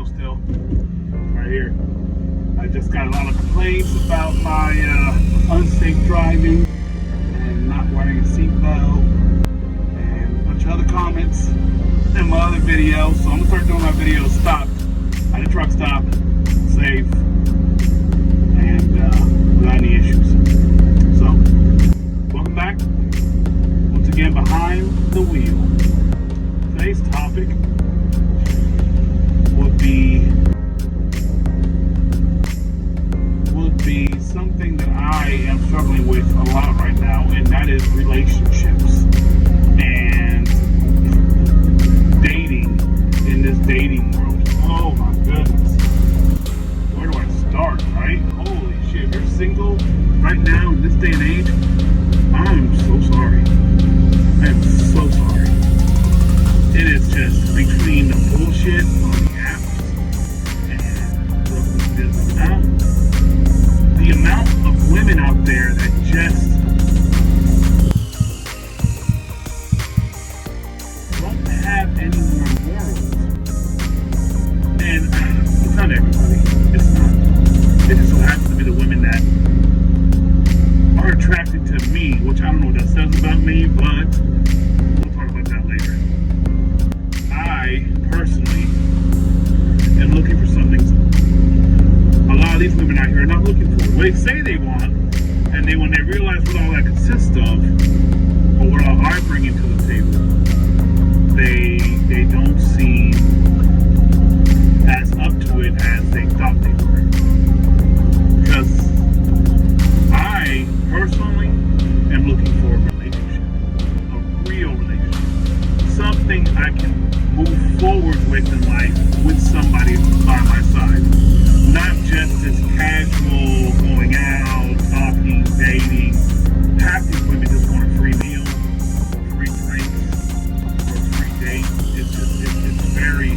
video still. Right here. I just got a lot of complaints about my unsafe driving and not wearing a seatbelt and a bunch of other comments in my other videos. So I'm gonna start doing my videos stopped at a truck stop, safe, and without any issues. So, welcome back. Once again, behind the wheel. Today's topic would be something that I am struggling with a lot right now, and that is relationships and dating in this dating world. Oh my goodness. Where do I start, right? Holy shit. If you're single right now in this day and age, I'm so sorry. I'm so sorry. It is just between the bullshit on the apps and the amount of women out there that just don't have any more morals. And it's not everybody. It's not. It just so happens to be the women that are attracted to me, which I don't know what that says about me, but we'll talk about that later. I personally am looking for something a lot of these women out here are not looking for. What they say they want, and then when they realize what all that consists of, or what all I bring into the table, they don't seem as up to it as they thought they were. Because I personally am looking for a relationship, a real relationship, something I can move forward with in life with somebody by my side. Not just this casual going out, talking, dating. Half these women just want a free meal, free drinks, or a free date. It's very,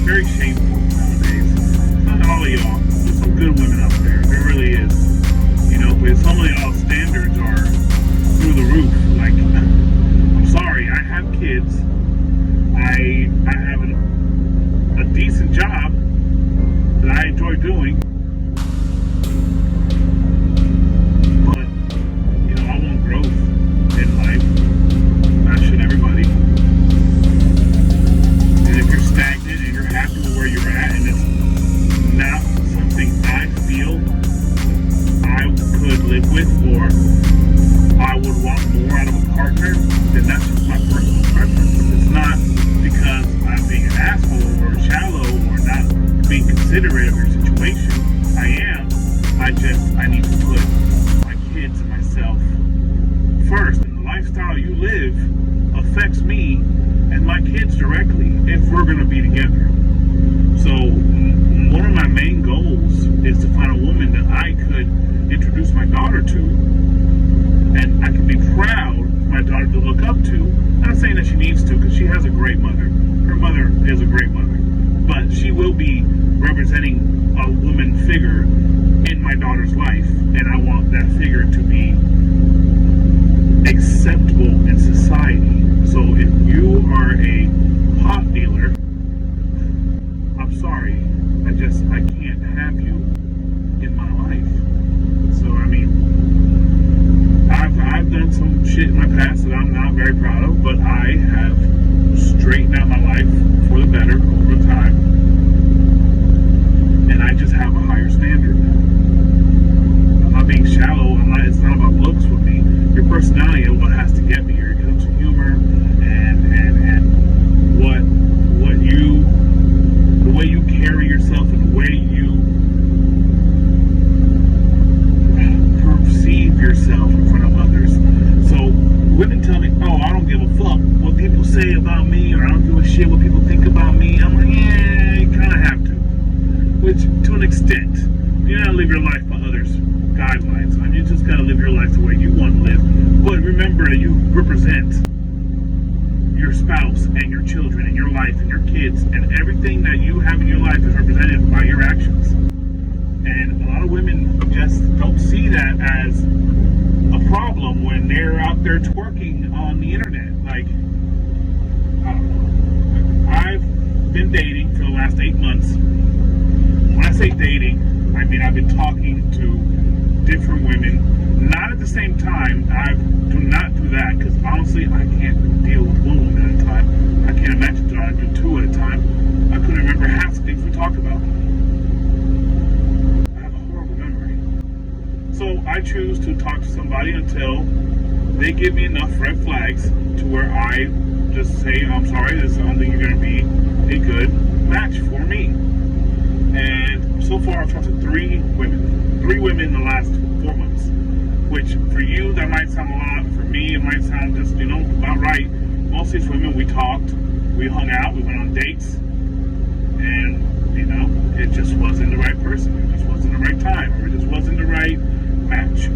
very shameful nowadays. Not all of y'all. There's some good women out there. There really is. You know, but some of y'all standards are through the roof. Like, I'm sorry, I have kids. I have a decent job that I enjoy doing, but you know, I want growth in life. That should everybody. And if you're stagnant and you're happy with where you're at, and it's not something I feel I could live with, or I would want more out of a partner, then that's just my personal preference. It's not because I'm being an asshole or shallow or not being considerate of your situation. I am. I need to put my kids and myself first. And the lifestyle you live affects me and my kids directly if we're going to be together. So one of my main goals is to find a woman that I could introduce my daughter to, and I can be proud for my daughter to look up to. I'm not saying that she needs to, because she has a great mother. Her mother is a great mother. But she will be representing a woman figure in my daughter's life, and I want that figure to be acceptable in society. So if you are a pot dealer, I'm sorry, I can't have you in my life. So I mean, I've done some shit in my past that I'm not very proud of, but I have straightened out my life for the better over time. And I just have a higher standard. I'm not being shallow. It's not about looks with me. Your personality is what has to get me here. Your sense of humor and the way you carry yourself and the way you perceive yourself in front of others. So women tell me, oh, I don't give a fuck what people say about me, or I don't give a shit what people think about me. I'm like, yeah, you kind of have to. Which, to an extent, you gotta live your life by others' guidelines. I mean, you just gotta live your life the way you want to live. But remember that you represent your spouse and your children and your life and your kids, and everything that you have in your life is represented by your actions. And a lot of women just don't see that as a problem when they're out there twerking on the internet. Like, I don't know. I've been dating for the last 8 months. When I say dating, I mean I've been talking to different women, not at the same time. I do not do that because honestly, I can't deal with one woman at a time. I can't imagine trying to do two at a time. I couldn't remember half the things we talked about. I have a horrible memory. So I choose to talk to somebody until they give me enough red flags to where I just say, I'm sorry, this is something you're going to be a good match for me. And so far I've talked to 3 women. 3 women in the last 4 months. Which for you, that might sound a lot. For me, it might sound just, about right. Most of these women, we talked, we hung out, we went on dates. And, it just wasn't the right person. It just wasn't the right time. Or it just wasn't the right match.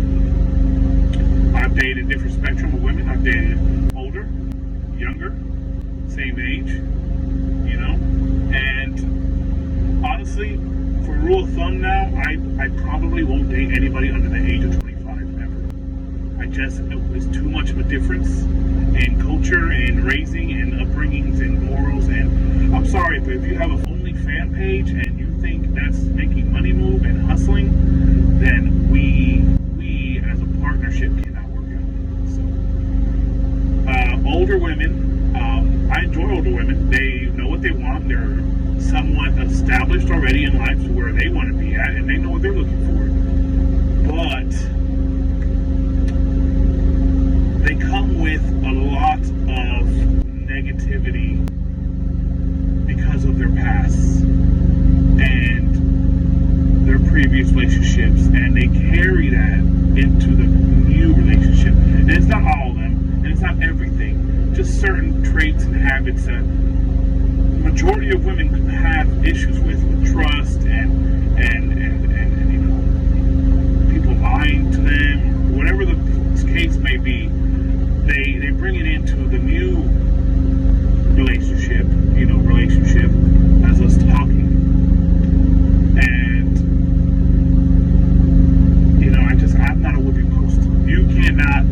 I've dated a different spectrum of women. I've dated older, younger, same age, and honestly, for a rule of thumb now, I probably won't date anybody under the age of 25 ever. It's too much of a difference in culture and raising and upbringings and morals. And I'm sorry, but if you have a only fan page and you think that's making money move and hustling, then we as a partnership cannot work out. So, older women, I enjoy older women. They know what they want. They're somewhat established already in life to where they want to be at, and they know what they're looking for. But they come with a lot of negativity because of their past and their previous relationships, and they carry that into the new relationship. And it's not all of them, and it's not everything. Just certain traits and habits that the majority of women have issues with trust and people lying to them, whatever the case may be. They bring it into the new relationship as us talking. And I'm not a whooping post. You cannot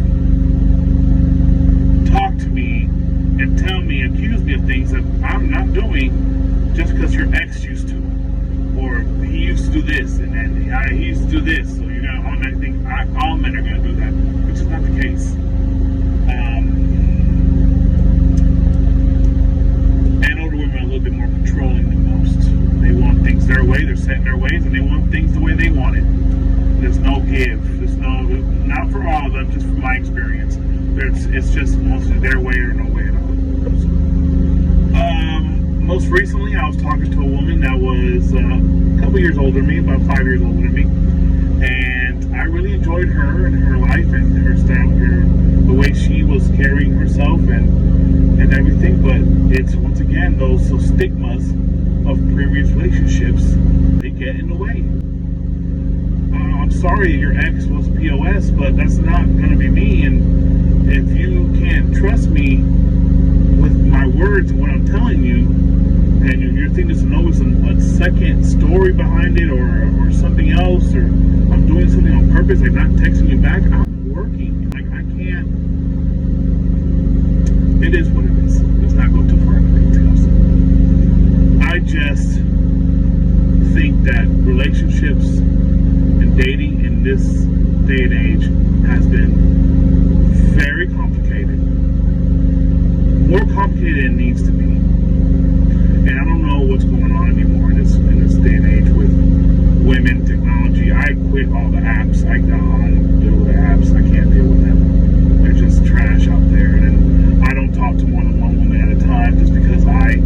talk to me and accuse me of things that I'm not doing just because your ex used to, or he used to do this, and then he used to do this. So you're gonna automatically think all men are gonna do that, which is not the case. And older women are a little bit more controlling than most. They want things their way. They're set in their ways, and they want things the way they want it. There's no give. Not for all of them, just from my experience. It's just mostly their way or no way at all. Most recently, I was talking to a woman that was a couple years older than me, about 5 years older than me, and I really enjoyed her and her life and her style, the way she was carrying herself and everything. But it's once again those stigmas of previous relationships, they get in the way. I'm sorry your ex was POS, but that's not going to be me. And if you can't trust me with my words and what I'm telling you, and you're thinking there's always a second story behind it or something else, or I'm doing something on purpose, like not texting you back, I'm working. Like, I can't. It is what it is. Let's not go too far into details. I just think that relationships and dating in this day and age has been very complicated. More complicated than it needs to be. And I don't know what's going on anymore in this day and age with women, technology. I quit all the apps. I don't deal with the apps. I can't deal with them. They're just trash out there. And I don't talk to more than one woman at a time just because I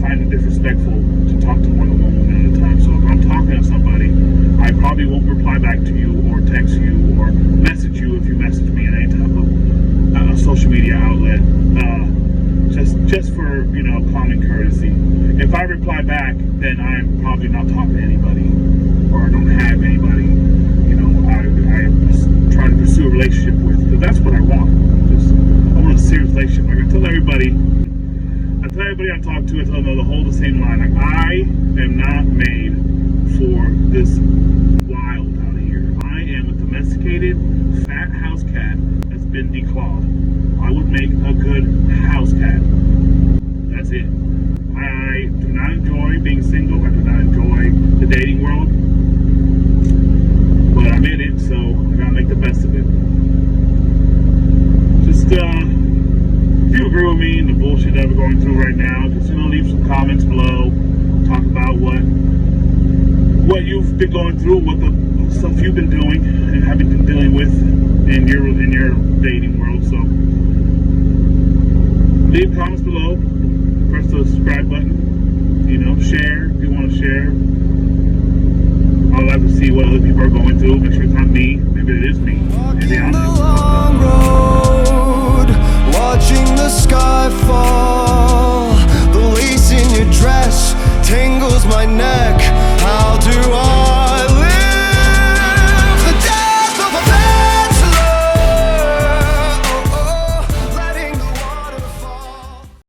find it disrespectful to talk to more than one woman at a time. So if I'm talking to somebody, I probably won't reply back to you or text you or message you if you message me in any type of social media outlet. Just for, common courtesy. If I reply back, then I'm probably not talking to anybody or don't have anybody, I try to pursue a relationship with, because that's what I want. I want a serious relationship. Like I tell everybody I talk to, I tell them to hold the same line. Like, I am not made for this wild out here. I am a domesticated, fat house cat that's been declawed. I would make a good house cat. That's it. I do not enjoy being been going through, what the stuff you've been doing and have been dealing with in your dating world. So leave comments below, press the subscribe button, you know, share if you want to share. I'd like to see what other people are going through. Make sure it's not me. Maybe it is me. Maybe I'm the just long road, watching the sky fall. The lace in your dress tangles my neck.